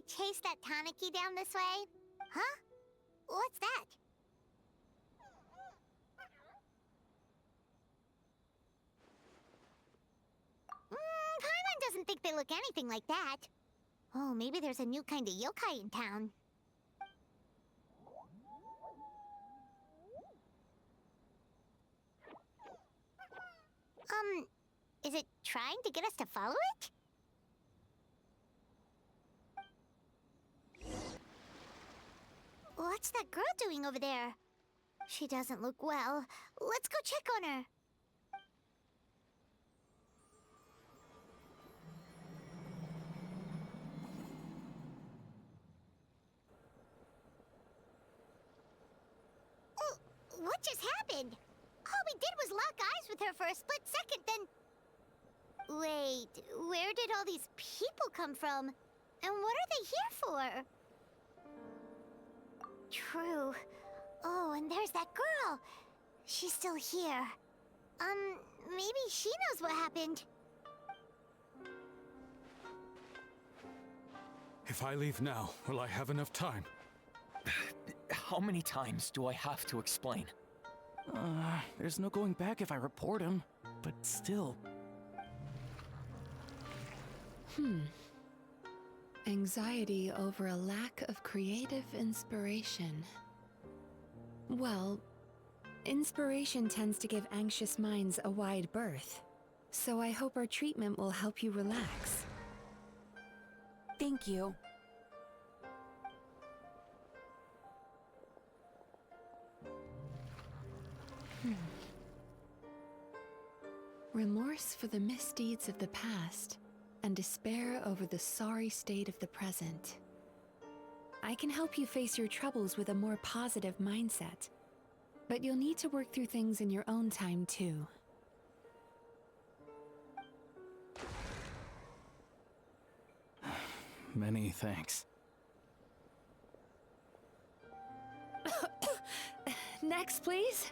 chase that Tanuki down this way? Huh? What's that? Paimon doesn't think they look anything like that. Oh, maybe there's a new kind of yokai in town. Is it trying to get us to follow it? What's that girl doing over there? She doesn't look well. Let's go check on her. Oh, what just happened? All we did was lock eyes with her for a split second, then... Wait, where did all these people come from? And what are they here for? True. Oh, and there's that girl. She's still here. Maybe she knows what happened. If I leave now, will I have enough time? How many times do I have to explain? There's no going back if I report him, but still. Anxiety over a lack of creative inspiration. Well, inspiration tends to give anxious minds a wide berth, so I hope our treatment will help you relax. Thank you. Remorse for the misdeeds of the past, and despair over the sorry state of the present. I can help you face your troubles with a more positive mindset, but you'll need to work through things in your own time too. Many thanks. Next, please.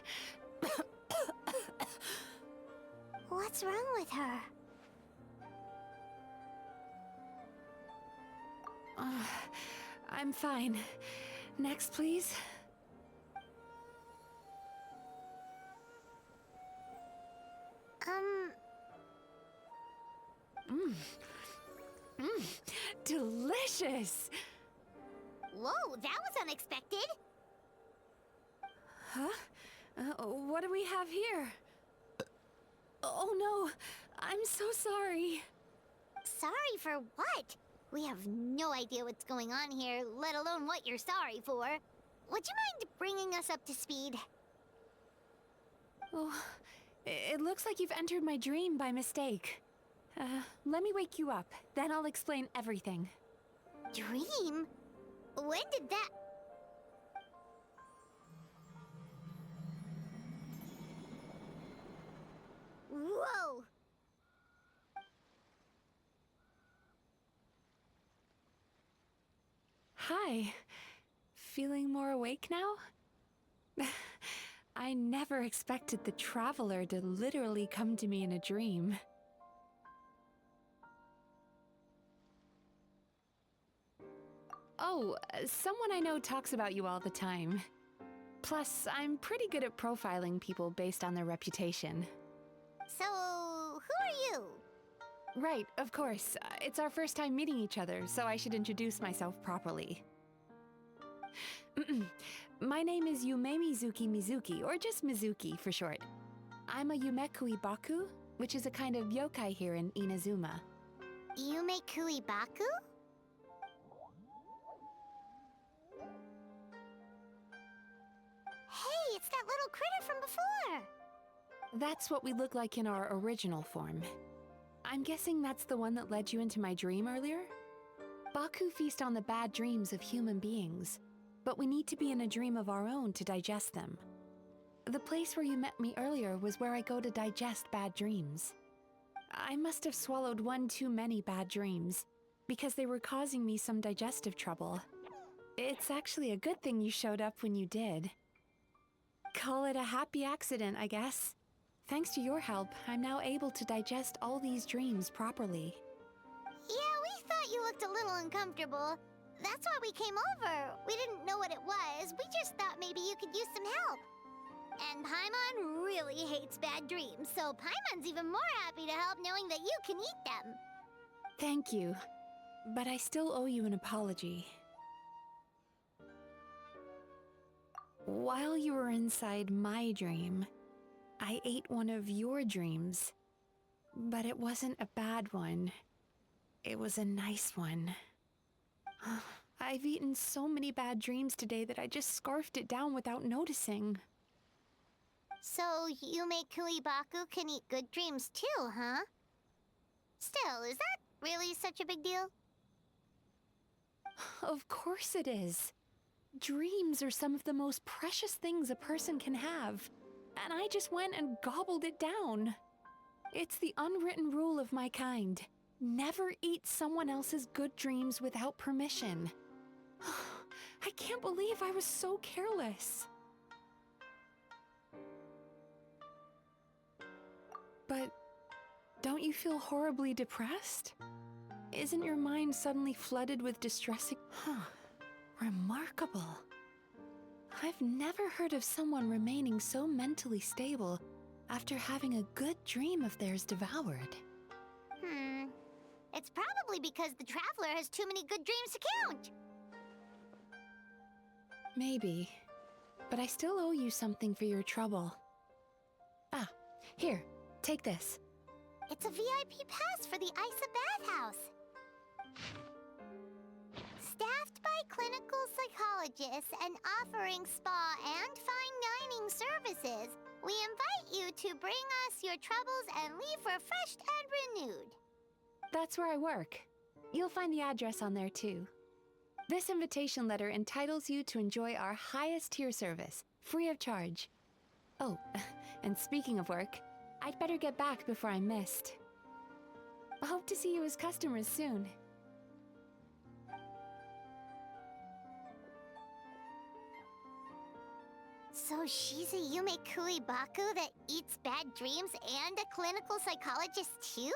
What's wrong with her? I'm fine. Next, please. Delicious! Whoa, that was unexpected. Huh? What do we have here? Oh no, I'm so sorry. Sorry for what? We have no idea what's going on here, let alone what you're sorry for. Would you mind bringing us up to speed? Oh, it looks like you've entered my dream by mistake. Let me wake you up, then I'll explain everything. Dream? When did that... Whoa! Hi. Feeling more awake now? I never expected the Traveler to literally come to me in a dream. Oh, someone I know talks about you all the time. Plus, I'm pretty good at profiling people based on their reputation. So, who are you? Right, of course. It's our first time meeting each other, so I should introduce myself properly. My name is Yume Mizuki, or just Mizuki for short. I'm a Yumekui Baku, which is a kind of yokai here in Inazuma. Yume Kuibaku? Hey, it's that little critter from before! That's what we look like in our original form. I'm guessing that's the one that led you into my dream earlier? Baku feast on the bad dreams of human beings, but we need to be in a dream of our own to digest them. The place where you met me earlier was where I go to digest bad dreams. I must have swallowed one too many bad dreams, because they were causing me some digestive trouble. It's actually a good thing you showed up when you did. Call it a happy accident, I guess. Thanks to your help, I'm now able to digest all these dreams properly. Yeah, we thought you looked a little uncomfortable. That's why we came over. We didn't know what it was. We just thought maybe you could use some help. And Paimon really hates bad dreams, so Paimon's even more happy to help knowing that you can eat them. Thank you, but I still owe you an apology. While you were inside my dream, I ate one of your dreams. But it wasn't a bad one. It was a nice one. I've eaten so many bad dreams today that I just scarfed it down without noticing. So, Yume Kuibaku can eat good dreams too, huh? Still, is that really such a big deal? Of course it is. Dreams are some of the most precious things a person can have. And I just went and gobbled it down. It's the unwritten rule of my kind. Never eat someone else's good dreams without permission. I can't believe I was so careless. But don't you feel horribly depressed? Isn't your mind suddenly flooded with distressing... Remarkable. I've never heard of someone remaining so mentally stable after having a good dream of theirs devoured. It's probably because the Traveler has too many good dreams to count. Maybe. But I still owe you something for your trouble. Ah, here, take this. It's a VIP pass for the Isa Bathhouse. Staffed by clinical psychologists and offering spa and fine dining services, we invite you to bring us your troubles and leave refreshed and renewed. That's where I work. You'll find the address on there too. This invitation letter entitles you to enjoy our highest tier service, free of charge. Oh, and speaking of work, I'd better get back before I'm missed. I hope to see you as customers soon. So she's a Yume Kuibaku that eats bad dreams and a clinical psychologist too?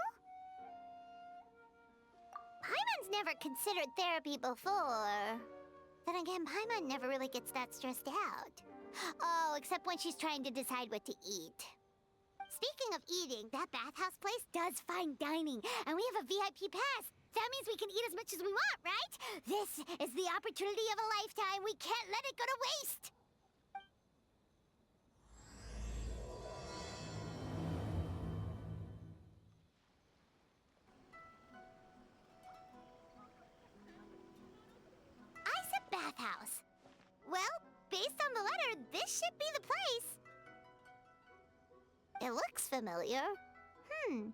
Paimon's never considered therapy before. Then again, Paimon never really gets that stressed out. Oh, except when she's trying to decide what to eat. Speaking of eating, that bathhouse place does fine dining, and we have a VIP pass. That means we can eat as much as we want, right? This is the opportunity of a lifetime. We can't let it go to waste. Bathhouse. Well, based on the letter, this should be the place. It looks familiar. We've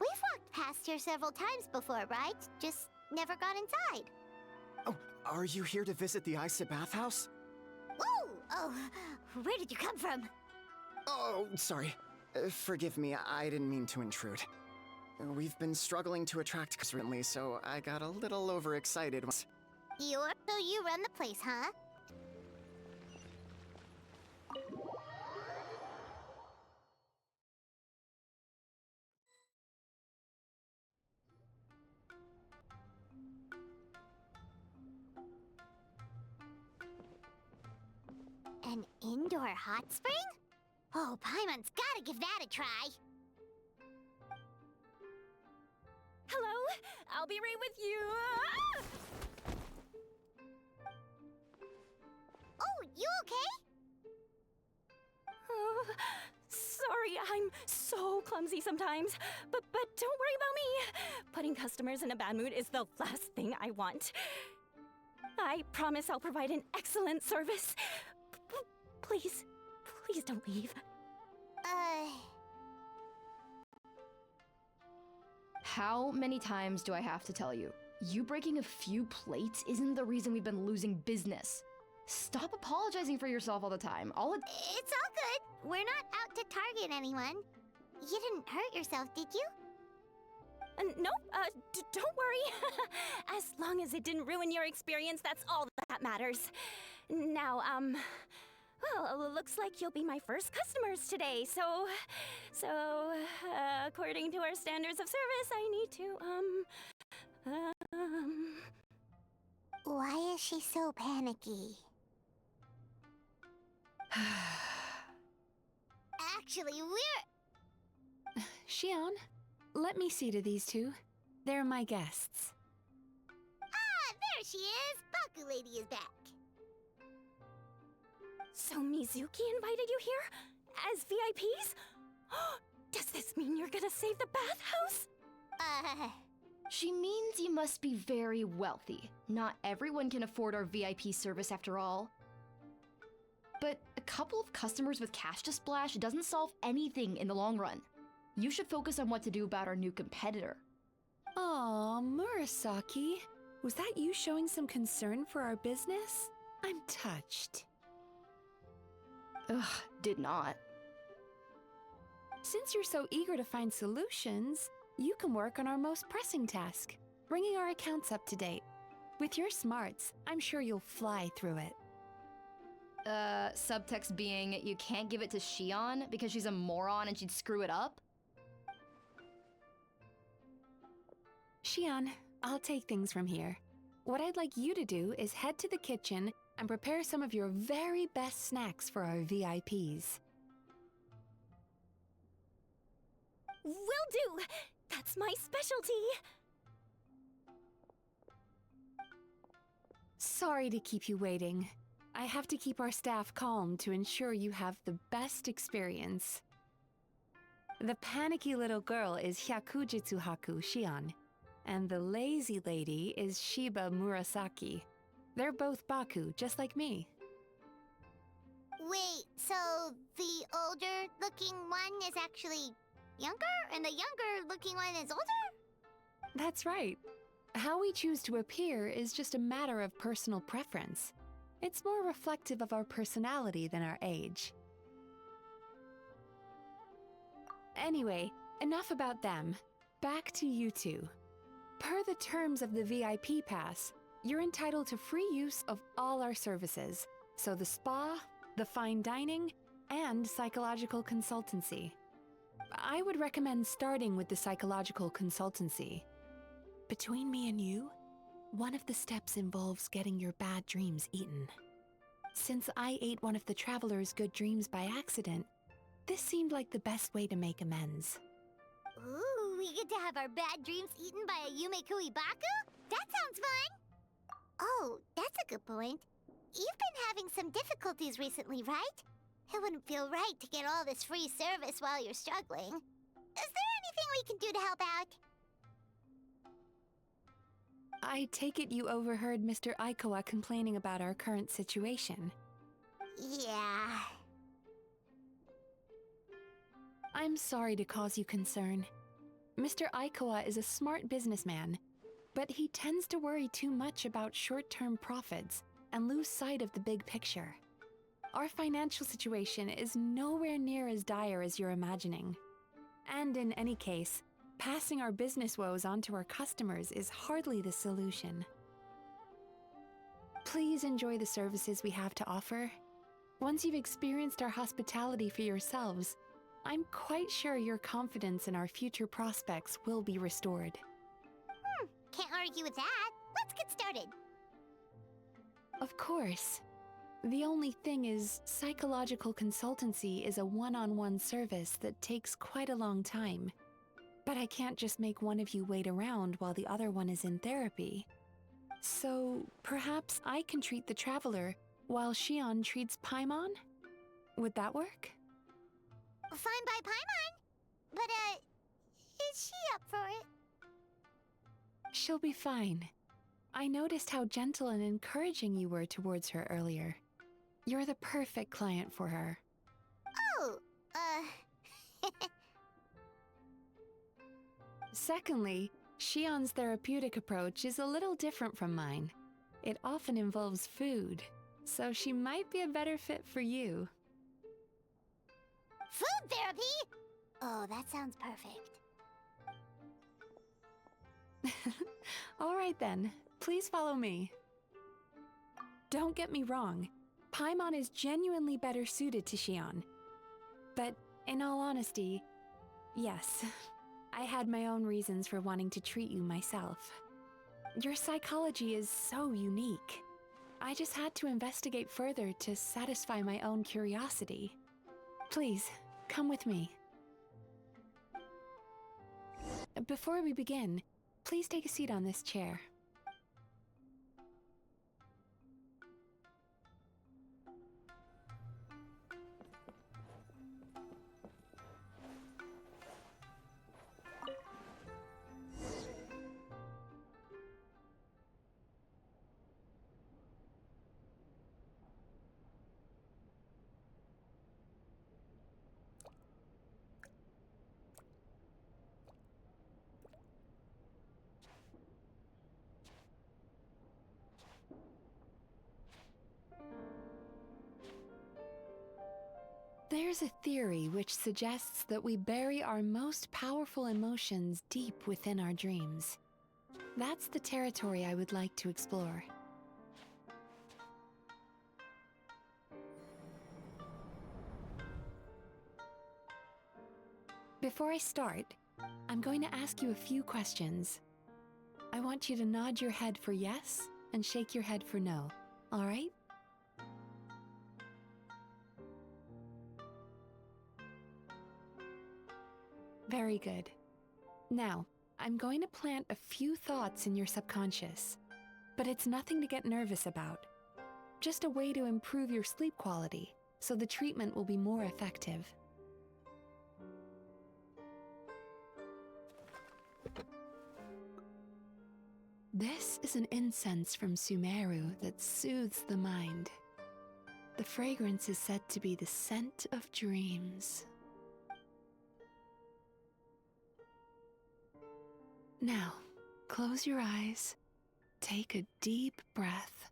walked past here several times before, right? Just never got inside. Oh, are you here to visit the Isa Bathhouse? Ooh! Oh, where did you come from? Oh, sorry. Forgive me, I didn't mean to intrude. We've been struggling to attract customers recently, so I got a little overexcited. So you run the place, huh? An indoor hot spring? Oh, Paimon's gotta give that a try. Hello? I'll be right with you. Ah! Oh, you okay? Oh, sorry, I'm so clumsy sometimes. But don't worry about me. Putting customers in a bad mood is the last thing I want. I promise I'll provide an excellent service. Please don't leave. How many times do I have to tell you? You breaking a few plates isn't the reason we've been losing business. Stop apologizing for yourself all the time. It's all good. We're not out to target anyone. You didn't hurt yourself, did you? No, don't worry. As long as it didn't ruin your experience, that's all that matters. Now, well, looks like you'll be my first customers today, so, according to our standards of service, I need to, Why is she so panicky? Actually, we're... Xion, let me see to these two. They're my guests. Ah, there she is! Baku Lady is back. So Mizuki invited you here? As VIPs? Does this mean you're gonna save the bathhouse? She means you must be very wealthy. Not everyone can afford our VIP service after all. But a couple of customers with cash to splash doesn't solve anything in the long run. You should focus on what to do about our new competitor. Aw, Murasaki. Was that you showing some concern for our business? I'm touched. Ugh, did not. Since you're so eager to find solutions, you can work on our most pressing task, bringing our accounts up to date. With your smarts, I'm sure you'll fly through it. Subtext being, you can't give it to Xion because she's a moron and she'd screw it up? Xion, I'll take things from here. What I'd like you to do is head to the kitchen and prepare some of your very best snacks for our VIPs. Will do! That's my specialty! Sorry to keep you waiting. I have to keep our staff calm to ensure you have the best experience. The panicky little girl is Hyakujitsu Haku Xion, and the lazy lady is Shiba Murasaki. They're both Baku, just like me. Wait, so the older-looking one is actually younger, and the younger-looking one is older? That's right. How we choose to appear is just a matter of personal preference. It's more reflective of our personality than our age. Anyway, enough about them. Back to you two. Per the terms of the VIP pass, you're entitled to free use of all our services, so the spa, the fine dining, and psychological consultancy. I would recommend starting with the psychological consultancy. Between me and you, one of the steps involves getting your bad dreams eaten. Since I ate one of the traveler's good dreams by accident, this seemed like the best way to make amends. Ooh, we get to have our bad dreams eaten by a Yumekui Baku? That sounds fun! Oh, that's a good point. You've been having some difficulties recently, right? It wouldn't feel right to get all this free service while you're struggling. Is there anything we can do to help out? I take it you overheard Mr. Aikawa complaining about our current situation. Yeah. I'm sorry to cause you concern. Mr. Aikawa is a smart businessman, but he tends to worry too much about short-term profits and lose sight of the big picture. Our financial situation is nowhere near as dire as you're imagining. And in any case, passing our business woes on to our customers is hardly the solution. Please enjoy the services we have to offer. Once you've experienced our hospitality for yourselves, I'm quite sure your confidence in our future prospects will be restored. Can't argue with that. Let's get started. Of course. The only thing is, psychological consultancy is a one-on-one service that takes quite a long time. But I can't just make one of you wait around while the other one is in therapy. So, perhaps I can treat the traveler while Xion treats Paimon? Would that work? Fine by Paimon. But, is she up for it? She'll be fine. I noticed how gentle and encouraging you were towards her earlier. You're the perfect client for her. Oh, Secondly, Xion's therapeutic approach is a little different from mine. It often involves food, so she might be a better fit for you. food therapy? Oh, that sounds perfect. All right then, please follow me. Don't get me wrong, Paimon is genuinely better suited to Xion. But in all honesty, yes, I had my own reasons for wanting to treat you myself. Your psychology is so unique. I just had to investigate further to satisfy my own curiosity. Please, come with me. Before we begin, please take a seat on this chair. There's a theory which suggests that we bury our most powerful emotions deep within our dreams. That's the territory I would like to explore. Before I start, I'm going to ask you a few questions. I want you to nod your head for yes and shake your head for no, all right? Very good. Now, I'm going to plant a few thoughts in your subconscious, but it's nothing to get nervous about. Just a way to improve your sleep quality, so the treatment will be more effective. This is an incense from Sumeru that soothes the mind. The fragrance is said to be the scent of dreams. Now, close your eyes, take a deep breath,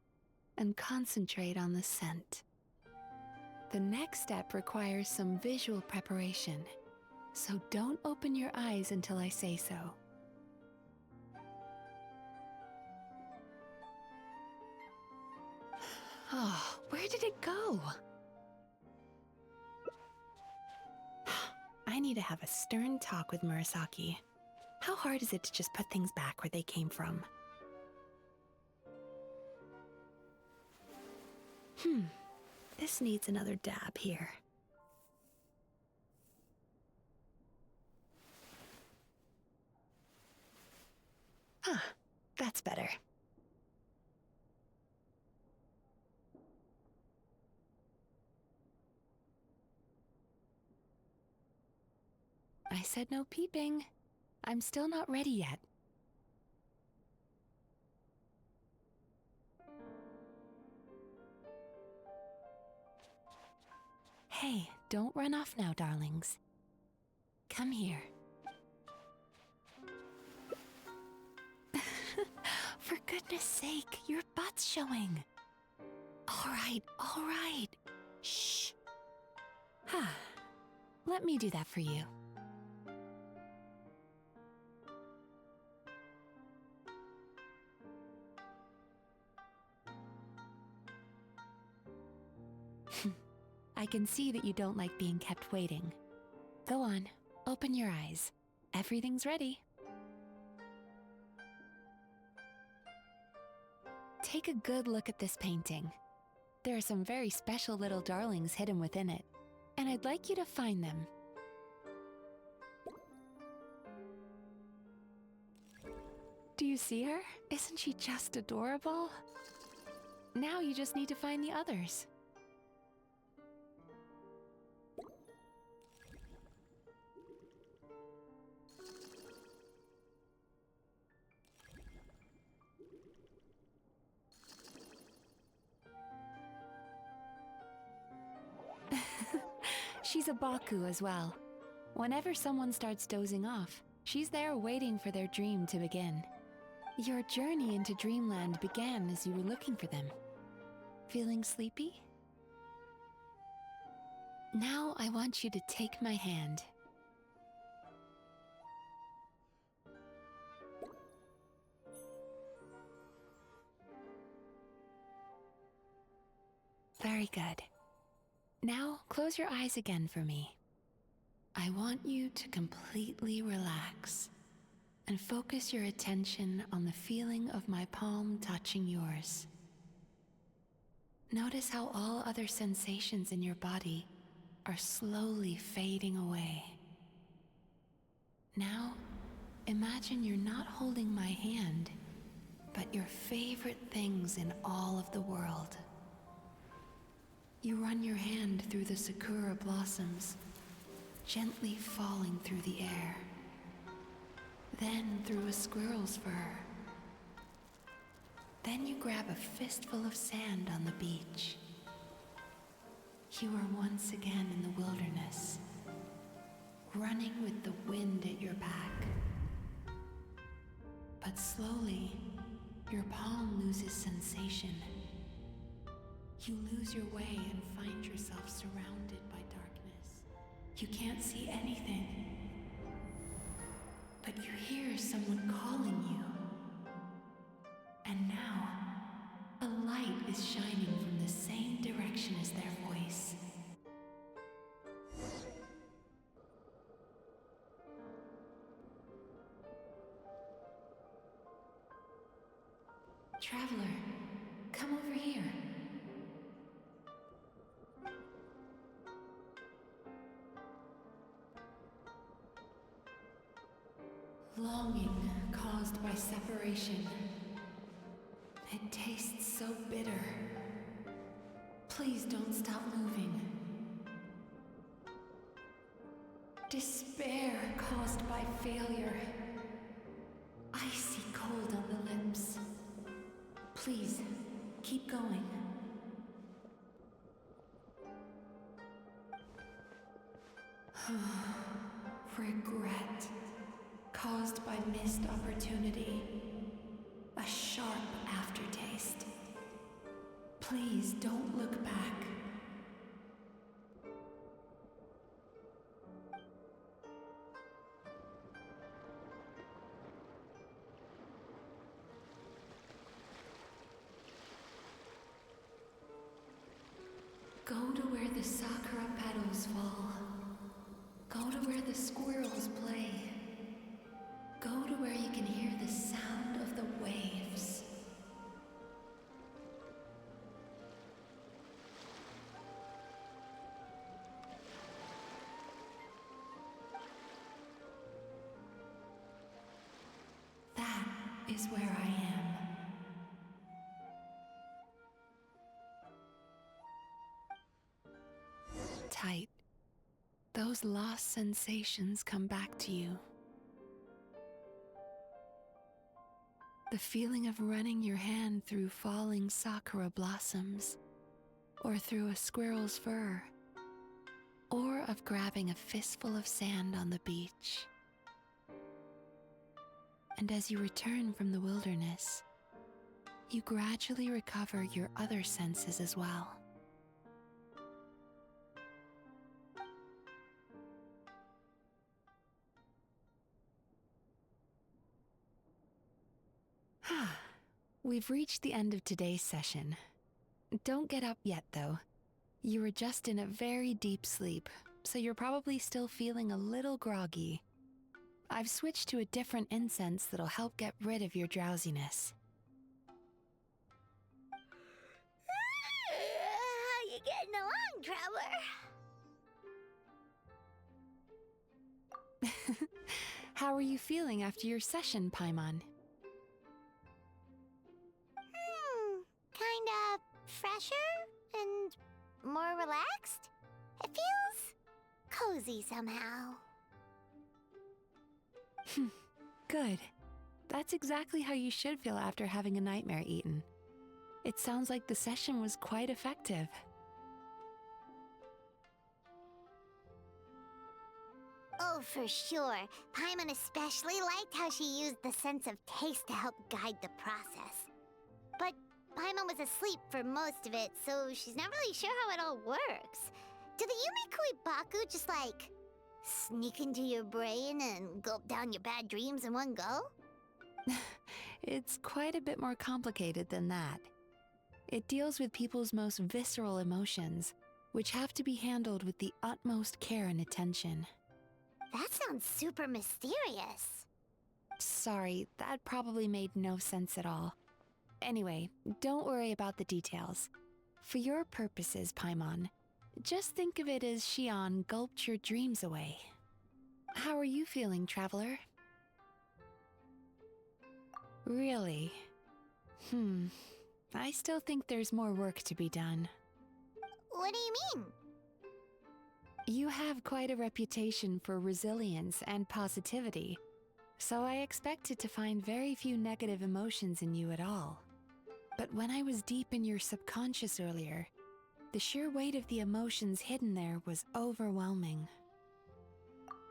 and concentrate on the scent. The next step requires some visual preparation, so don't open your eyes until I say so. Oh, where did it go? I need to have a stern talk with Murasaki. How hard is it to just put things back where they came from? This needs another dab here. That's better. I said no peeping. I'm still not ready yet. Hey, don't run off now, darlings. Come here. For goodness sake, your butt's showing. All right. Shh. Let me do that for you. I can see that you don't like being kept waiting. Go on, open your eyes. Everything's ready. Take a good look at this painting. There are some very special little darlings hidden within it, and I'd like you to find them. Do you see her? Isn't she just adorable? Now you just need to find the others. She's a Baku as well. Whenever someone starts dozing off, she's there waiting for their dream to begin. Your journey into Dreamland began as you were looking for them. Feeling sleepy? Now I want you to take my hand. Very good. Now, close your eyes again for me. I want you to completely relax and focus your attention on the feeling of my palm touching yours. Notice how all other sensations in your body are slowly fading away. Now, imagine you're not holding my hand, but your favorite things in all of the world. You run your hand through the sakura blossoms, gently falling through the air. Then through a squirrel's fur. Then you grab a fistful of sand on the beach. You are once again in the wilderness, running with the wind at your back. But slowly, your palm loses sensation. You lose your way and find yourself surrounded by darkness. You can't see anything, but you hear someone calling you. And now, a light is shining from the same direction as their voice. Traveler, come over here. Longing caused by separation. It tastes so bitter. Please don't stop moving. Despair caused by failure. Icy cold on the lips. Please, keep going. Regret caused by missed opportunity. A sharp aftertaste. Please don't look back. Go to where the sakura petals fall. Go to where the squirrels play. Go to where you can hear the sound of the waves. That is where I am. Tight. Those lost sensations come back to you. The feeling of running your hand through falling sakura blossoms, or through a squirrel's fur, or of grabbing a fistful of sand on the beach. And as you return from the wilderness, you gradually recover your other senses as well. We've reached the end of today's session. Don't get up yet, though. You were just in a very deep sleep, so you're probably still feeling a little groggy. I've switched to a different incense that'll help get rid of your drowsiness. How you getting along, traveler? How are you feeling after your session, Paimon? Kinda fresher and more relaxed. It feels cozy somehow. Good. That's exactly how you should feel after having a nightmare eaten. It sounds like the session was quite effective. Oh, for sure. Paimon especially liked how she used the sense of taste to help guide the process. But Paimon was asleep for most of it, so she's not really sure how it all works. Do the Yumikui Baku just, like, sneak into your brain and gulp down your bad dreams in one go? It's quite a bit more complicated than that. It deals with people's most visceral emotions, which have to be handled with the utmost care and attention. That sounds super mysterious. Sorry, that probably made no sense at all. Anyway, don't worry about the details. For your purposes, Paimon, just think of it as Xion gulped your dreams away. How are you feeling, Traveler? Really? I still think there's more work to be done. What do you mean? You have quite a reputation for resilience and positivity, so I expected to find very few negative emotions in you at all. But when I was deep in your subconscious earlier, the sheer weight of the emotions hidden there was overwhelming.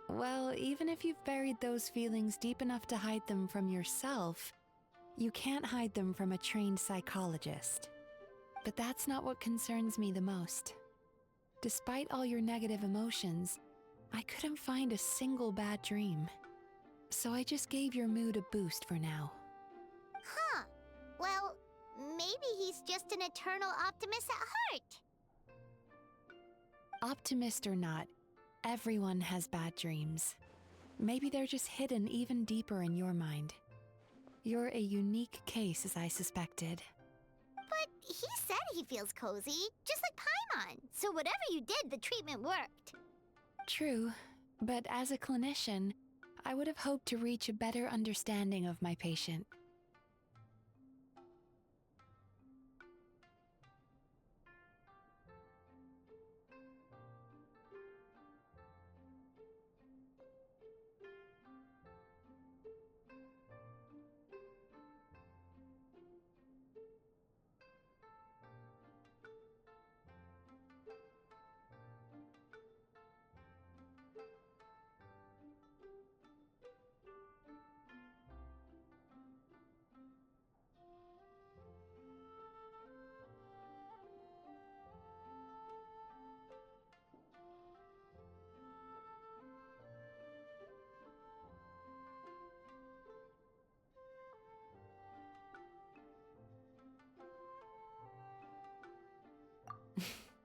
Well, even if you've buried those feelings deep enough to hide them from yourself, you can't hide them from a trained psychologist. But that's not what concerns me the most. Despite all your negative emotions, I couldn't find a single bad dream. So I just gave your mood a boost for now. Huh. Well, maybe he's just an eternal optimist at heart. Optimist or not, everyone has bad dreams. Maybe they're just hidden even deeper in your mind. You're a unique case, as I suspected. But he said he feels cozy, just like Paimon. So whatever you did, the treatment worked. True, but as a clinician, I would have hoped to reach a better understanding of my patient.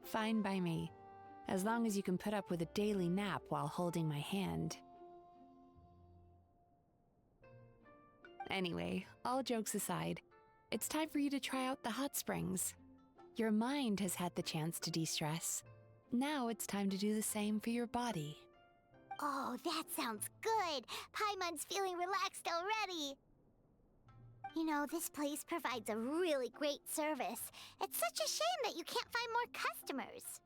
Fine by me, as long as you can put up with a daily nap while holding my hand. Anyway, all jokes aside, it's time for you to try out the hot springs. Your mind has had the chance to de-stress. Now it's time to do the same for your body. Oh, that sounds good. Paimon's feeling relaxed already. You know, this place provides a really great service. It's such a shame that you can't find more customers.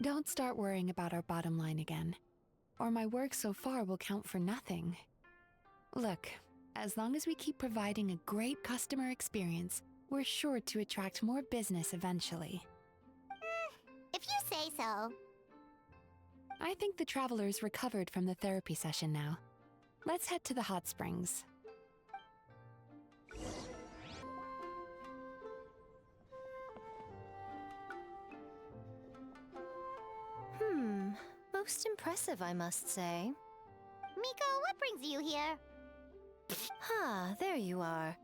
Don't start worrying about our bottom line again, or my work so far will count for nothing. Look, as long as we keep providing a great customer experience, we're sure to attract more business eventually. If you say so. I think the traveler's recovered from the therapy session now. Let's head to the hot springs. Most impressive, I must say. Miko, what brings you here? There you are.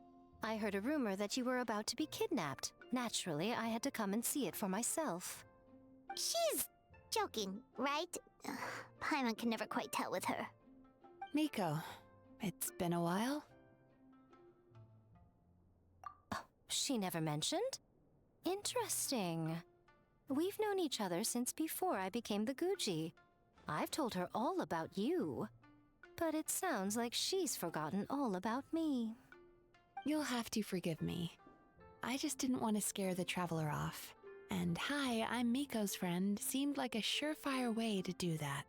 I heard a rumor that you were about to be kidnapped. Naturally, I had to come and see it for myself. She's joking, right? Ugh, Paimon can never quite tell with her. Miko, it's been a while. She never mentioned? Interesting. We've known each other since before I became the Guji. I've told her all about you. But it sounds like she's forgotten all about me. You'll have to forgive me. I just didn't want to scare the traveler off. And hi, I'm Miko's friend seemed like a surefire way to do that.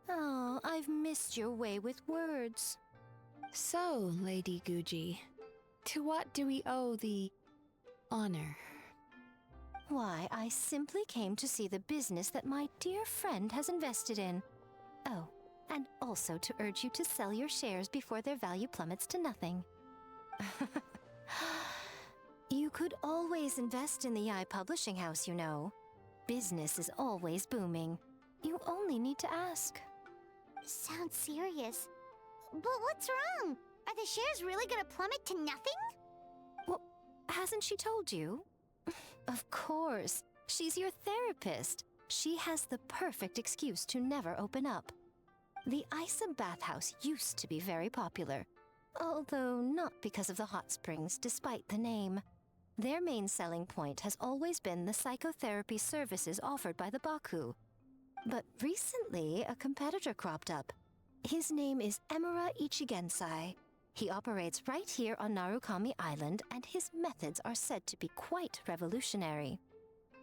Oh, I've missed your way with words. So, Lady Guji, to what do we owe the honor? Why, I simply came to see the business that my dear friend has invested in. Oh, and also to urge you to sell your shares before their value plummets to nothing. You could always invest in the publishing house, you know. Business is always booming. You only need to ask. Sounds serious. But what's wrong? Are the shares really gonna plummet to nothing? Well, hasn't she told you? Of course. She's your therapist. she has the perfect excuse to never open up. The Isa bathhouse used to be very popular, although not because of the hot springs, despite the name. Their main selling point has always been the psychotherapy services offered by the Baku. But recently, a competitor cropped up. His name is Emura Ichigensai. He operates right here on Narukami Island, and his methods are said to be quite revolutionary.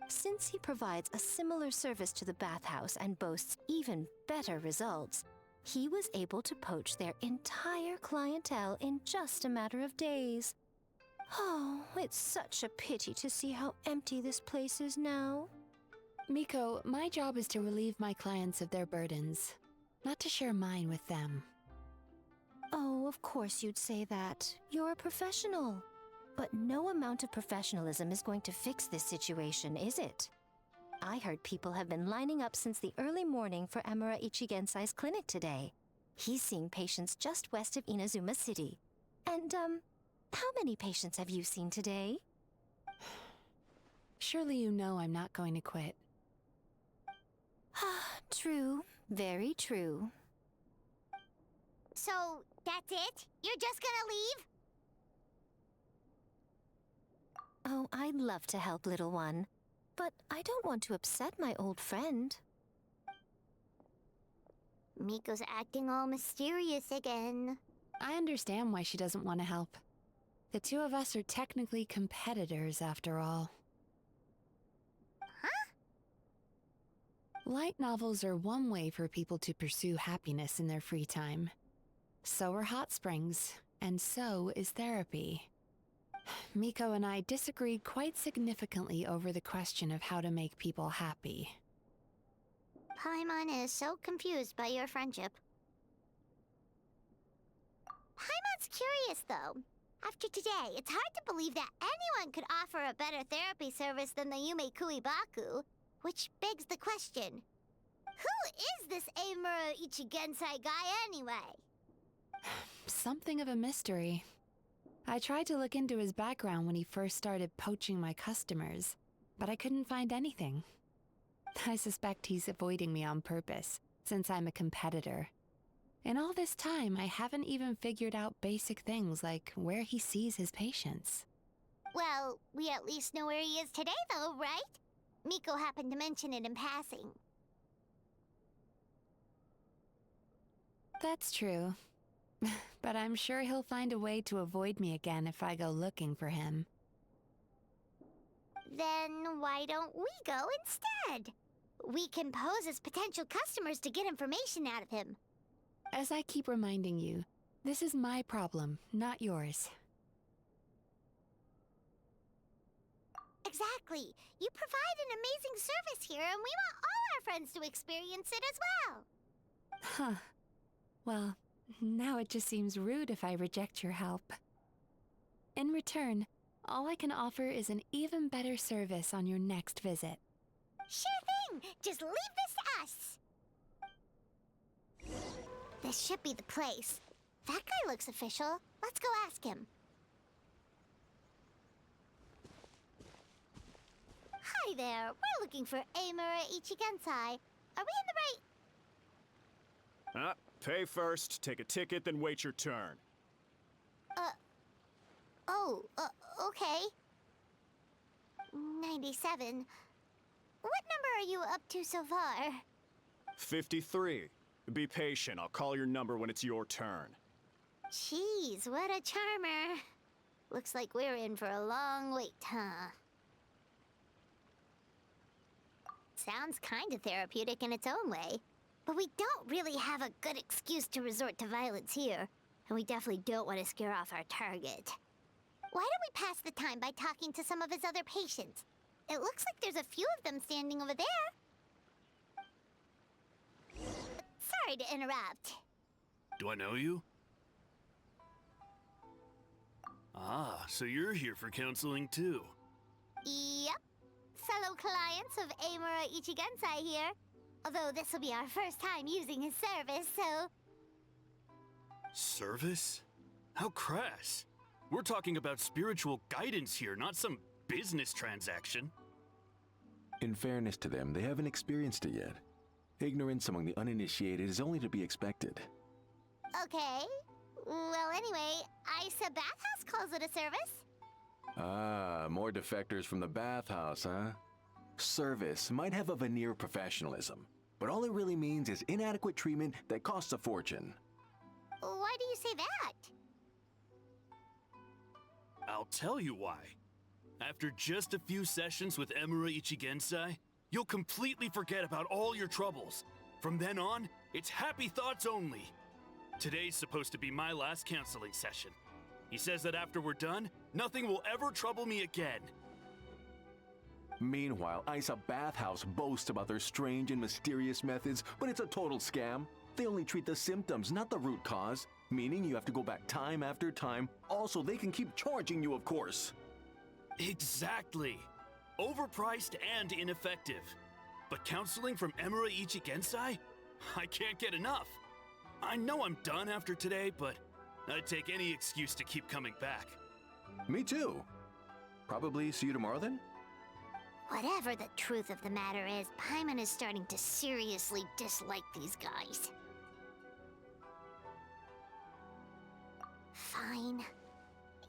Since he provides a similar service to the bathhouse and boasts even better results, he was able to poach their entire clientele in just a matter of days. Oh, it's such a pity to see how empty this place is now. Miko, my job is to relieve my clients of their burdens, not to share mine with them. Oh, of course you'd say that. You're a professional. But no amount of professionalism is going to fix this situation, is it? I heard people have been lining up since the early morning for Emura Ichigensai's clinic today. He's seeing patients just west of Inazuma City. And, how many patients have you seen today? Surely you know I'm not going to quit. True. Very true. So, that's it? You're just gonna leave? Oh, I'd love to help, little one. But I don't want to upset my old friend. Miko's acting all mysterious again. I understand why she doesn't want to help. The two of us are technically competitors, after all. Huh? Light novels are one way for people to pursue happiness in their free time. So are hot springs, and so is therapy. Miko and I disagreed quite significantly over the question of how to make people happy. Paimon is so confused by your friendship. Paimon's curious, though. After today, it's hard to believe that anyone could offer a better therapy service than the Yume Baku, which begs the question, who is this Emura Ichigensai guy anyway? Something of a mystery. I tried to look into his background when he first started poaching my customers, but I couldn't find anything. I suspect he's avoiding me on purpose, since I'm a competitor. In all this time, I haven't even figured out basic things like where he sees his patients. Well, we at least know where he is today, though, right? Miko happened to mention it in passing. That's true. But I'm sure he'll find a way to avoid me again if I go looking for him. Then why don't we go instead? We can pose as potential customers to get information out of him. As I keep reminding you, this is my problem, not yours. Exactly. You provide an amazing service here, and we want all our friends to experience it as well. Huh. Well, now it just seems rude if I reject your help. In return, all I can offer is an even better service on your next visit. Sure thing! Just leave this to us! This should be the place. That guy looks official. Let's go ask him. Hi there. We're looking for Emura Ichigensai. Are we in the right... Pay first, take a ticket, then wait your turn. Okay. 97. What number are you up to so far? 53. Be patient, I'll call your number when it's your turn. Jeez, what a charmer. Looks like we're in for a long wait, huh? Sounds kinda therapeutic in its own way. But we don't really have a good excuse to resort to violence here. And we definitely don't want to scare off our target. Why don't we pass the time by talking to some of his other patients? It looks like there's a few of them standing over there. Sorry to interrupt. Do I know you? Ah, so you're here for counseling too. Yep. Fellow clients of Emura Ichigensai here. Although this will be our first time using his service, so... Service? How crass. We're talking about spiritual guidance here, not some business transaction. In fairness to them, they haven't experienced it yet. Ignorance among the uninitiated is only to be expected. Okay. Well, anyway, Isa Bathhouse calls it a service. Ah, more defectors from the bathhouse, huh? Service might have a veneer of professionalism, but all it really means is inadequate treatment that costs a fortune. Why do you say that? I'll tell you why. After just a few sessions with Emura Ichigensai, you'll completely forget about all your troubles. From then on, it's happy thoughts only. Today's supposed to be my last counseling session. He says that after we're done, nothing will ever trouble me again. Meanwhile, Isa Bathhouse boasts about their strange and mysterious methods, but it's a total scam. They only treat the symptoms, not the root cause, meaning you have to go back time after time. Also, they can keep charging you, of course. Exactly. Overpriced and ineffective. But counseling from Emura Ichigensai? I can't get enough. I know I'm done after today, but I'd take any excuse to keep coming back. Me too. Probably see you tomorrow then? Whatever the truth of the matter is, Paimon is starting to seriously dislike these guys. Fine.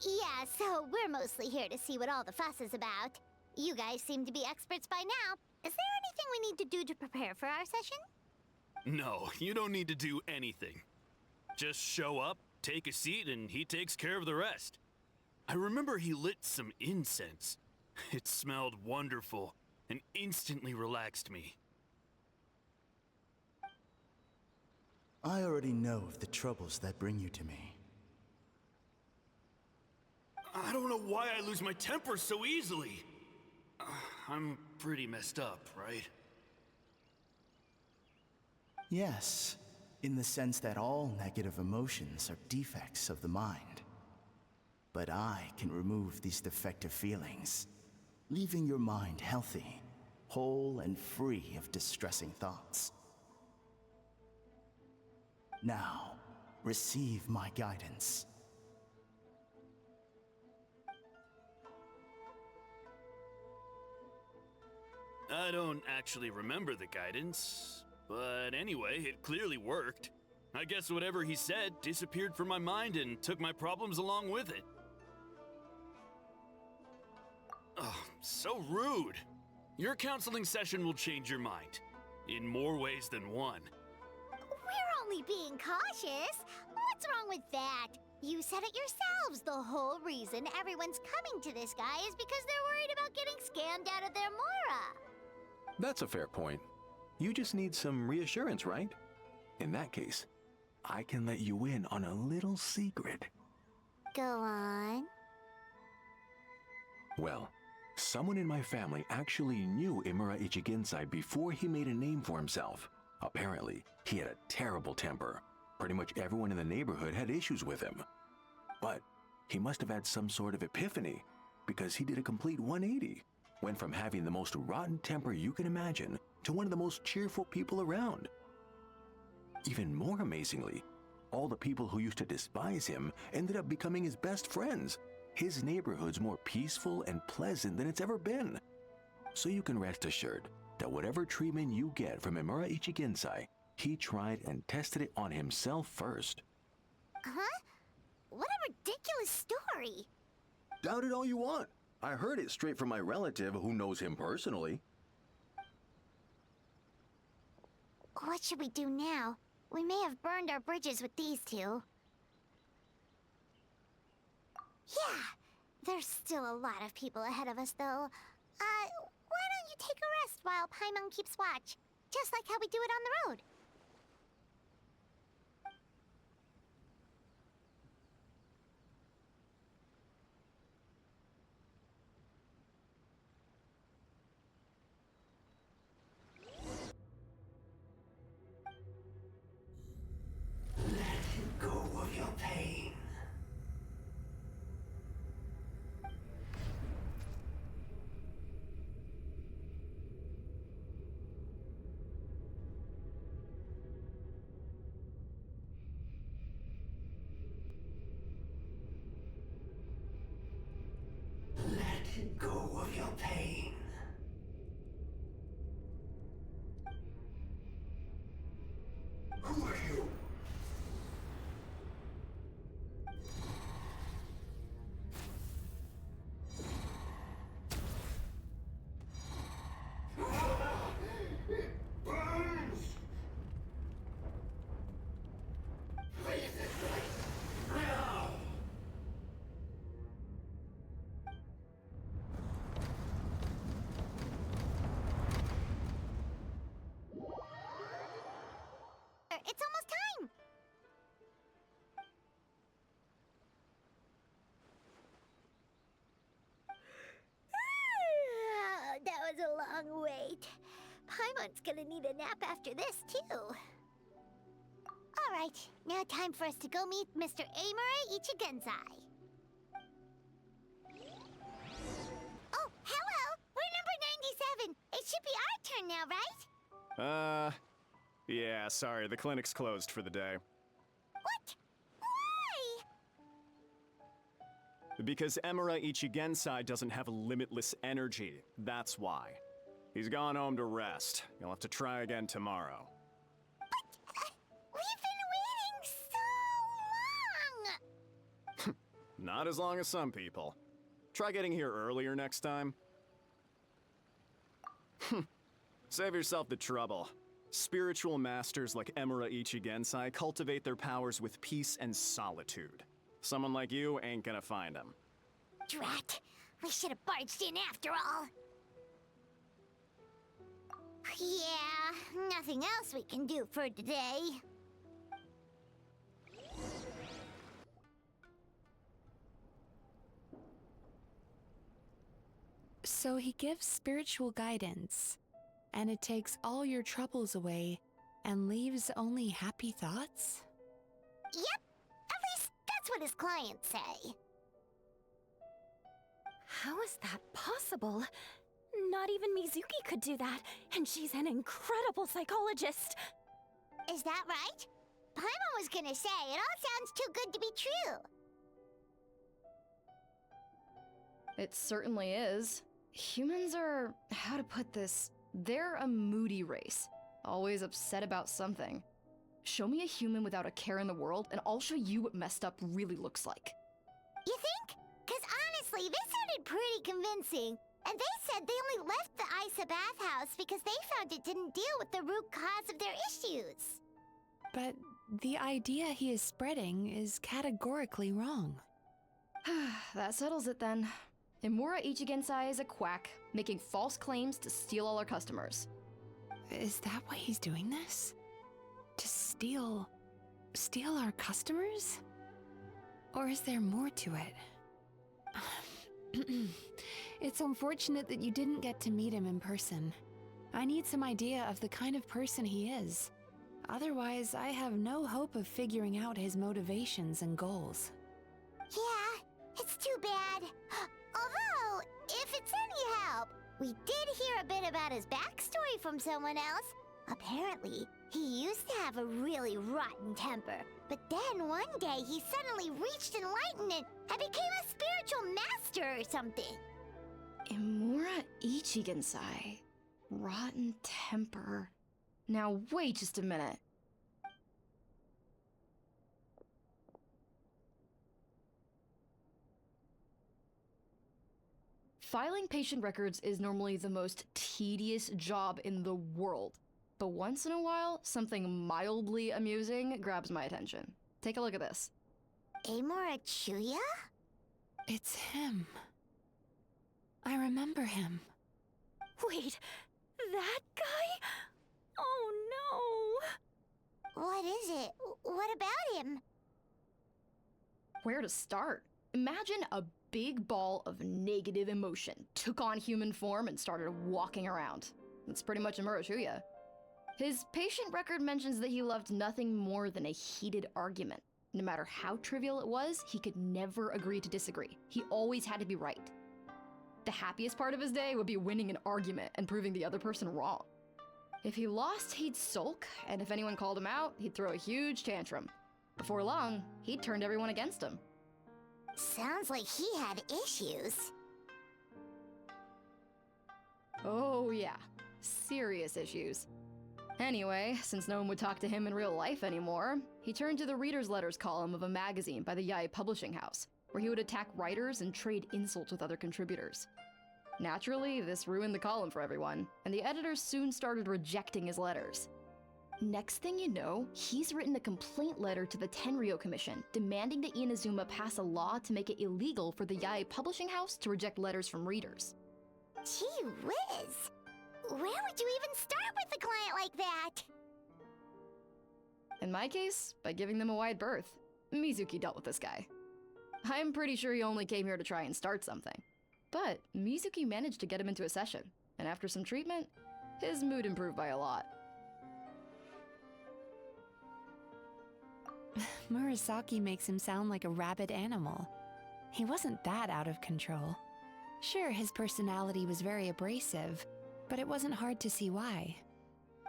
Yeah, so we're mostly here to see what all the fuss is about. You guys seem to be experts by now. Is there anything we need to do to prepare for our session? No, you don't need to do anything. Just show up, take a seat, and he takes care of the rest. I remember he lit some incense. It smelled wonderful and instantly relaxed me. I already know of the troubles that bring you to me. I don't know why I lose my temper so easily. I'm pretty messed up, right? Yes, in the sense that all negative emotions are defects of the mind. But I can remove these defective feelings, leaving your mind healthy, whole and free of distressing thoughts. Now, receive my guidance. I don't actually remember the guidance, but anyway, it clearly worked. I guess whatever he said disappeared from my mind and took my problems along with it. Oh, so rude. Your counseling session will change your mind, in more ways than one. We're only being cautious. What's wrong with that? You said it yourselves. The whole reason everyone's coming to this guy is because they're worried about getting scammed out of their Mora. That's a fair point. You just need some reassurance, right? In that case, I can let you in on a little secret. Go on. Well, someone in my family actually knew Emura Ichigensai before he made a name for himself. Apparently, he had a terrible temper. Pretty much everyone in the neighborhood had issues with him. But he must have had some sort of epiphany, because he did a complete 180. Went from having the most rotten temper you can imagine to one of the most cheerful people around. Even more amazingly, all the people who used to despise him ended up becoming his best friends. His neighborhood's more peaceful and pleasant than it's ever been. So you can rest assured that whatever treatment you get from Emura Ichigensai, he tried and tested it on himself first. Huh? What a ridiculous story. Doubt it all you want. I heard it straight from my relative who knows him personally. What should we do now? We may have burned our bridges with these two. Yeah, there's still a lot of people ahead of us, though. Why don't you take a rest while Paimon keeps watch? Just like how we do it on the road. Let go of your pain. Let go of your pain. It's almost time! That was a long wait. Paimon's gonna need a nap after this, too. Alright, now time for us to go meet Mr. Amura Ichigensai. Oh, hello! We're number 97. It should be our turn now, right? Yeah, sorry, the clinic's closed for the day. What? Why? Because Emura Ichigensai doesn't have limitless energy, that's why. He's gone home to rest. You'll have to try again tomorrow. But, we've been waiting so long! Not as long as some people. Try getting here earlier next time. Save yourself the trouble. Spiritual masters like Emura Ichigensai cultivate their powers with peace and solitude. Someone like you ain't gonna find them. Drat! We should have barged in after all. Yeah, nothing else we can do for today. So he gives spiritual guidance, and it takes all your troubles away and leaves only happy thoughts? Yep, at least that's what his clients say. How is that possible? Not even Mizuki could do that, and she's an incredible psychologist. Is that right? Paimon was gonna say, it all sounds too good to be true. It certainly is. Humans are, how to put this, they're a moody race. Always upset about something. Show me a human without a care in the world, and I'll show you what messed up really looks like. You think? Because honestly, this sounded pretty convincing. And they said they only left the Isa bathhouse because they found it didn't deal with the root cause of their issues. But the idea he is spreading is categorically wrong. That settles it then. Emura Ichigensai is a quack, making false claims to steal all our customers. Is that why he's doing this? To steal our customers? Or is there more to it? It's unfortunate that you didn't get to meet him in person. I need some idea of the kind of person he is. Otherwise, I have no hope of figuring out his motivations and goals. Yeah, it's too bad. Although, if it's any help, we did hear a bit about his backstory from someone else. Apparently, he used to have a really rotten temper, but then one day he suddenly reached enlightenment and became a spiritual master or something. Emura Ichigensai. Rotten temper. Now wait just a minute. Filing patient records is normally the most tedious job in the world. But once in a while, something mildly amusing grabs my attention. Take a look at this. Amora Chuya? It's him. I remember him. Wait, that guy? Oh no! What is it? What about him? Where to start? Imagine a big ball of negative emotion took on human form and started walking around. That's pretty much Emura Chuya. His patient record mentions that he loved nothing more than a heated argument. No matter how trivial it was, he could never agree to disagree. He always had to be right. The happiest part of his day would be winning an argument and proving the other person wrong. If he lost, he'd sulk, and if anyone called him out, he'd throw a huge tantrum. Before long, he'd turned everyone against him. Sounds like he had issues. Oh yeah, serious issues. Anyway, since no one would talk to him in real life anymore, he turned to the reader's letters column of a magazine by the Yae Publishing House, where he would attack writers and trade insults with other contributors. Naturally, this ruined the column for everyone, and the editors soon started rejecting his letters. Next thing you know, he's written a complaint letter to the Tenryo Commission, demanding that Inazuma pass a law to make it illegal for the Yae Publishing House to reject letters from readers. Gee whiz! Where would you even start with a client like that? In my case, by giving them a wide berth. Mizuki dealt with this guy. I'm pretty sure he only came here to try and start something. But Mizuki managed to get him into a session, and after some treatment, his mood improved by a lot. Murasaki makes him sound like a rabid animal. He wasn't that out of control. Sure, his personality was very abrasive, but it wasn't hard to see why.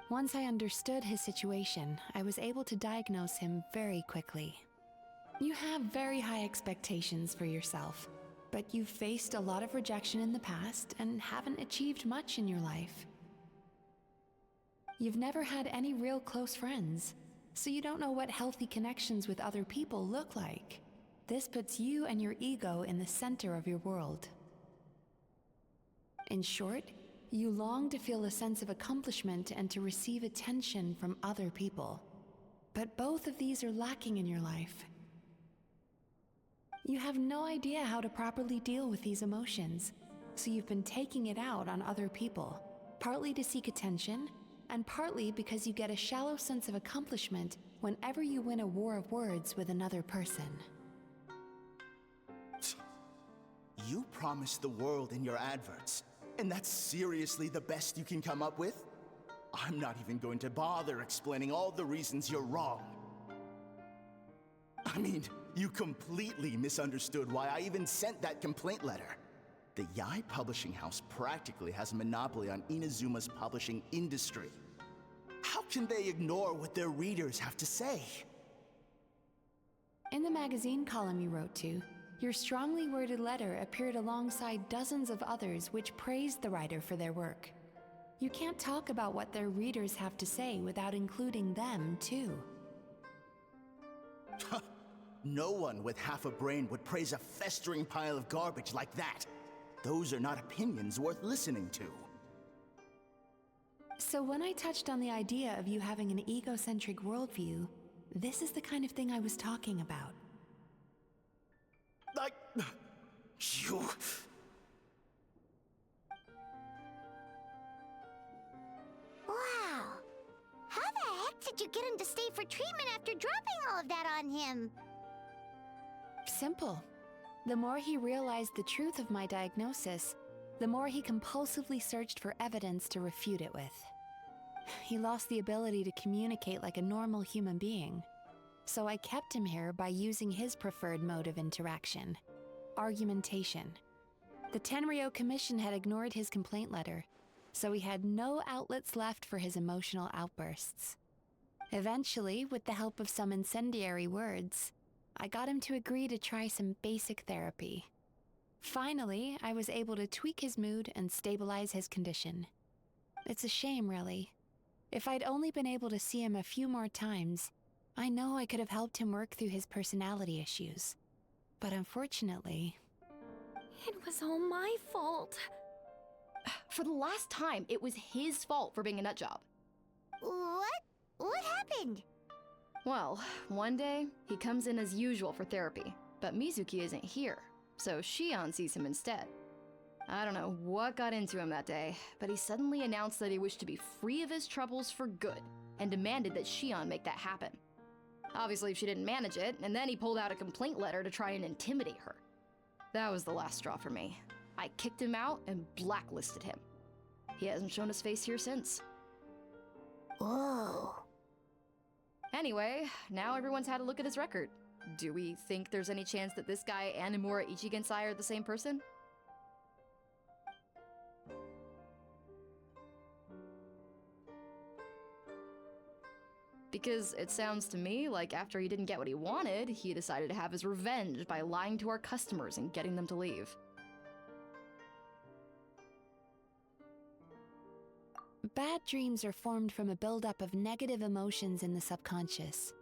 Once I understood his situation, I was able to diagnose him very quickly. You have very high expectations for yourself, but you've faced a lot of rejection in the past and haven't achieved much in your life. You've never had any real close friends, so you don't know what healthy connections with other people look like. This puts you and your ego in the center of your world. In short, you long to feel a sense of accomplishment and to receive attention from other people. But both of these are lacking in your life. You have no idea how to properly deal with these emotions, so you've been taking it out on other people, partly to seek attention, and partly because you get a shallow sense of accomplishment whenever you win a war of words with another person. You promised the world in your adverts, and that's seriously the best you can come up with? I'm not even going to bother explaining all the reasons you're wrong. I mean, you completely misunderstood why I even sent that complaint letter. The Yae publishing house practically has a monopoly on Inazuma's publishing industry. How can they ignore what their readers have to say? In the magazine column you wrote to, your strongly worded letter appeared alongside dozens of others which praised the writer for their work. You can't talk about what their readers have to say without including them, too. No one with half a brain would praise a festering pile of garbage like that. Those are not opinions worth listening to. So when I touched on the idea of you having an egocentric worldview, this is the kind of thing I was talking about. You... Wow. How the heck did you get him to stay for treatment after dropping all of that on him? Simple. The more he realized the truth of my diagnosis, the more he compulsively searched for evidence to refute it with. He lost the ability to communicate like a normal human being. So I kept him here by using his preferred mode of interaction: argumentation. The Tenryo Commission had ignored his complaint letter, so he had no outlets left for his emotional outbursts. Eventually, with the help of some incendiary words, I got him to agree to try some basic therapy. Finally, I was able to tweak his mood and stabilize his condition. It's a shame, really. If I'd only been able to see him a few more times, I know I could have helped him work through his personality issues. But unfortunately... It was all my fault. For the last time, it was his fault for being a nutjob. What? What happened? Well, one day, he comes in as usual for therapy, but Mizuki isn't here, so Shion sees him instead. I don't know what got into him that day, but he suddenly announced that he wished to be free of his troubles for good, and demanded that Shion make that happen. Obviously, she didn't manage it, and then he pulled out a complaint letter to try and intimidate her. That was the last straw for me. I kicked him out and blacklisted him. He hasn't shown his face here since. Whoa. Anyway, now everyone's had a look at his record. Do we think there's any chance that this guy and Nomura Ichigensai are the same person? Because it sounds to me like after he didn't get what he wanted, he decided to have his revenge by lying to our customers and getting them to leave. Bad dreams are formed from a buildup of negative emotions in the subconscious.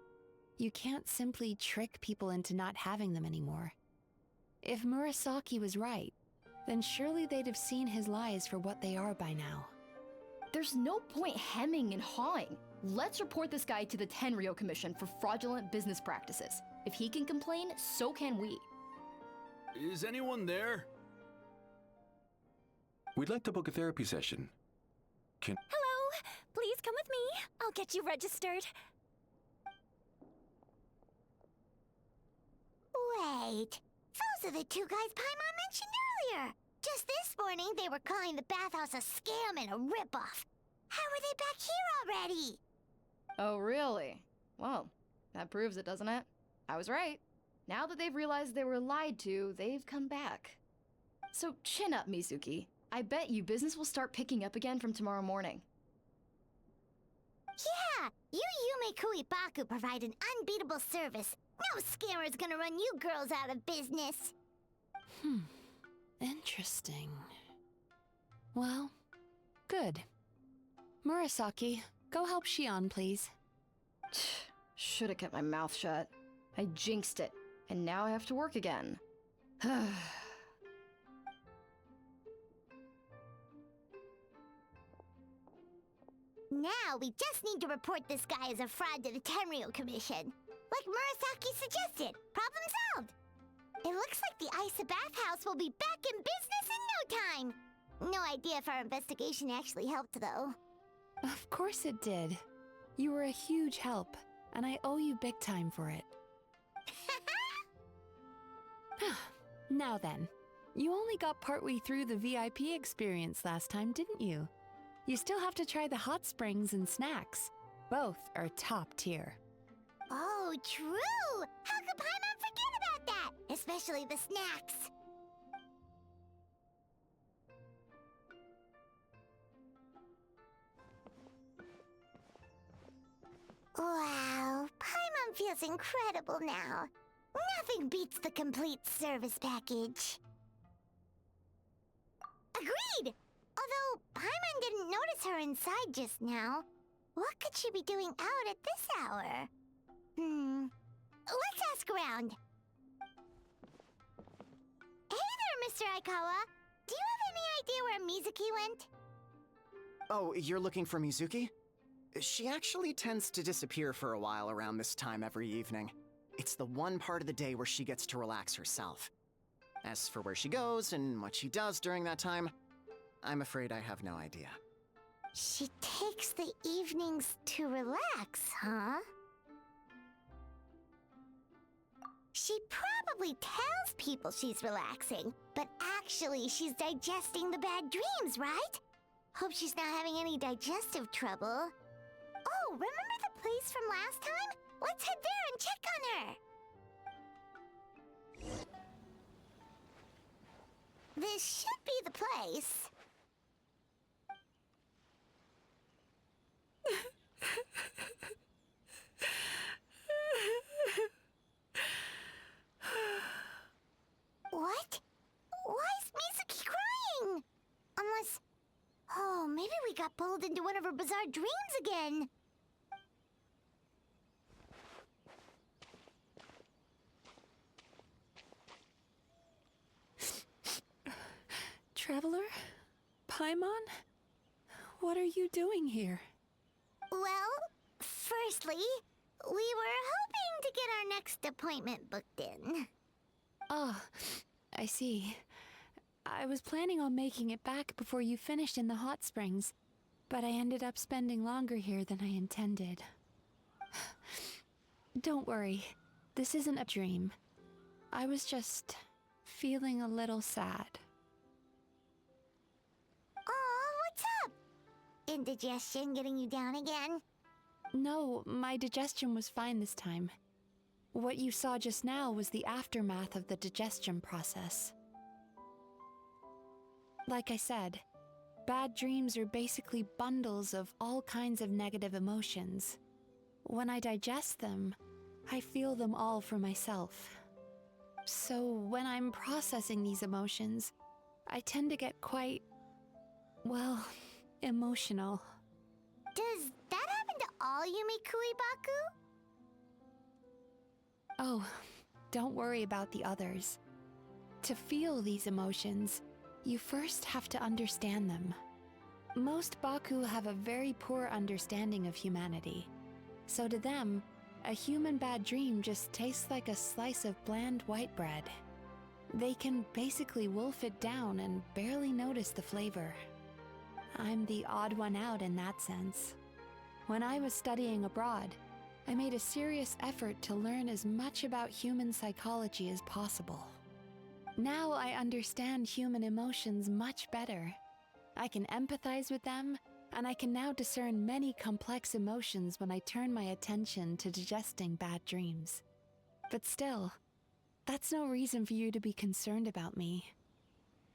You can't simply trick people into not having them anymore. If Murasaki was right, then surely they'd have seen his lies for what they are by now. There's no point hemming and hawing. Let's report this guy to the Tenryo Commission for fraudulent business practices. If he can complain, so can we. Is anyone there? We'd like to book a therapy session. Hello! Please come with me. I'll get you registered. Wait, those are the two guys Paimon mentioned earlier. Just this morning, they were calling the bathhouse a scam and a ripoff. How are they back here already? Oh, really? Well, that proves it, doesn't it? I was right. Now that they've realized they were lied to, they've come back. So chin up, Mizuki. I bet you business will start picking up again from tomorrow morning. Yeah, you Yume Kuibaku provide an unbeatable service. No scammer's gonna run you girls out of business. Interesting. Well, good. Murasaki, go help Shion, please. Should have kept my mouth shut. I jinxed it, and now I have to work again. Now we just need to report this guy as a fraud to the Tenryo Commission. Like Murasaki suggested. Problem solved. It looks like the Isa bathhouse will be back in business in no time. No idea if our investigation actually helped, though. Of course it did. You were a huge help, and I owe you big time for it. Now then, you only got partway through the VIP experience last time, didn't you? You still have to try the hot springs and snacks. Both are top tier. Oh, true! How could Paimon forget about that? Especially the snacks. Wow, Paimon feels incredible now. Nothing beats the complete service package. Agreed! Although Paimon didn't notice her inside just now. What could she be doing out at this hour? Let's ask around. Hey there, Mr. Aikawa. Do you have any idea where Mizuki went? Oh, you're looking for Mizuki? She actually tends to disappear for a while around this time every evening. It's the one part of the day where she gets to relax herself. As for where she goes and what she does during that time, I'm afraid I have no idea. She takes the evenings to relax, huh? She probably tells people she's relaxing, but actually she's digesting the bad dreams, right? Hope she's not having any digestive trouble. Oh, remember the place from last time? Let's head there and check on her. This should be the place. What? Why is Mizuki crying? Unless... Oh, maybe we got pulled into one of her bizarre dreams again. Traveler? Paimon? What are you doing here? Well, firstly, we were hoping to get our next appointment booked in. Ah, I see. I was planning on making it back before you finished in the hot springs, but I ended up spending longer here than I intended. Don't worry, this isn't a dream. I was just feeling a little sad. Aw, what's up? Indigestion getting you down again? No, my digestion was fine this time. What you saw just now was the aftermath of the digestion process. Like I said, bad dreams are basically bundles of all kinds of negative emotions. When I digest them, I feel them all for myself. So when I'm processing these emotions, I tend to get quite, well, emotional. Does that happen to all Yume Kuibaku? Oh, don't worry about the others. To feel these emotions, you first have to understand them. Most Baku have a very poor understanding of humanity. So to them, a human bad dream just tastes like a slice of bland white bread. They can basically wolf it down and barely notice the flavor. I'm the odd one out in that sense. When I was studying abroad, I made a serious effort to learn as much about human psychology as possible. Now I understand human emotions much better. I can empathize with them, and I can now discern many complex emotions when I turn my attention to digesting bad dreams. But still, that's no reason for you to be concerned about me.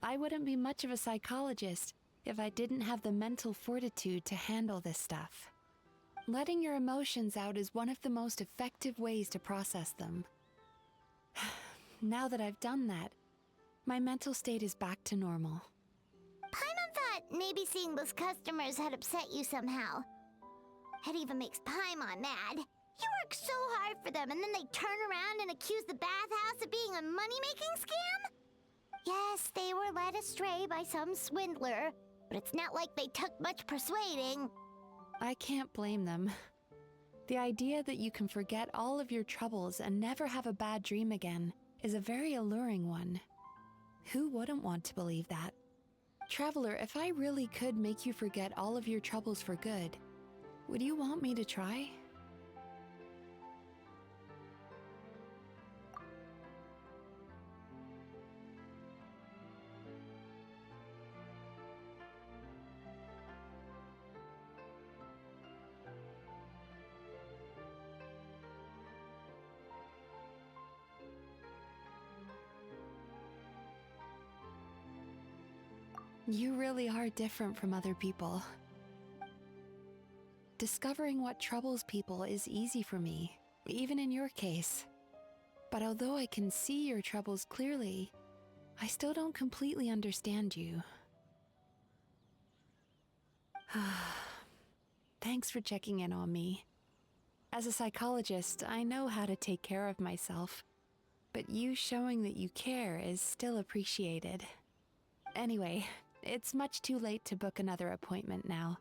I wouldn't be much of a psychologist if I didn't have the mental fortitude to handle this stuff. Letting your emotions out is one of the most effective ways to process them. Now that I've done that, my mental state is back to normal. Paimon thought maybe seeing those customers had upset you somehow. It even makes Paimon mad. You work so hard for them and then they turn around and accuse the bathhouse of being a money-making scam? Yes, they were led astray by some swindler, but it's not like they took much persuading. I can't blame them. The idea that you can forget all of your troubles and never have a bad dream again is a very alluring one. Who wouldn't want to believe that? Traveler, if I really could make you forget all of your troubles for good, would you want me to try? You really are different from other people. Discovering what troubles people is easy for me, even in your case. But although I can see your troubles clearly, I still don't completely understand you. Thanks for checking in on me. As a psychologist, I know how to take care of myself, but you showing that you care is still appreciated. Anyway, it's much too late to book another appointment now.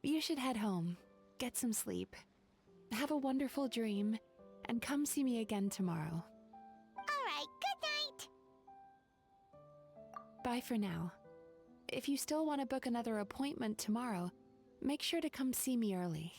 You should head home, get some sleep, have a wonderful dream, and come see me again tomorrow. All right, good night! Bye for now. If you still want to book another appointment tomorrow, make sure to come see me early.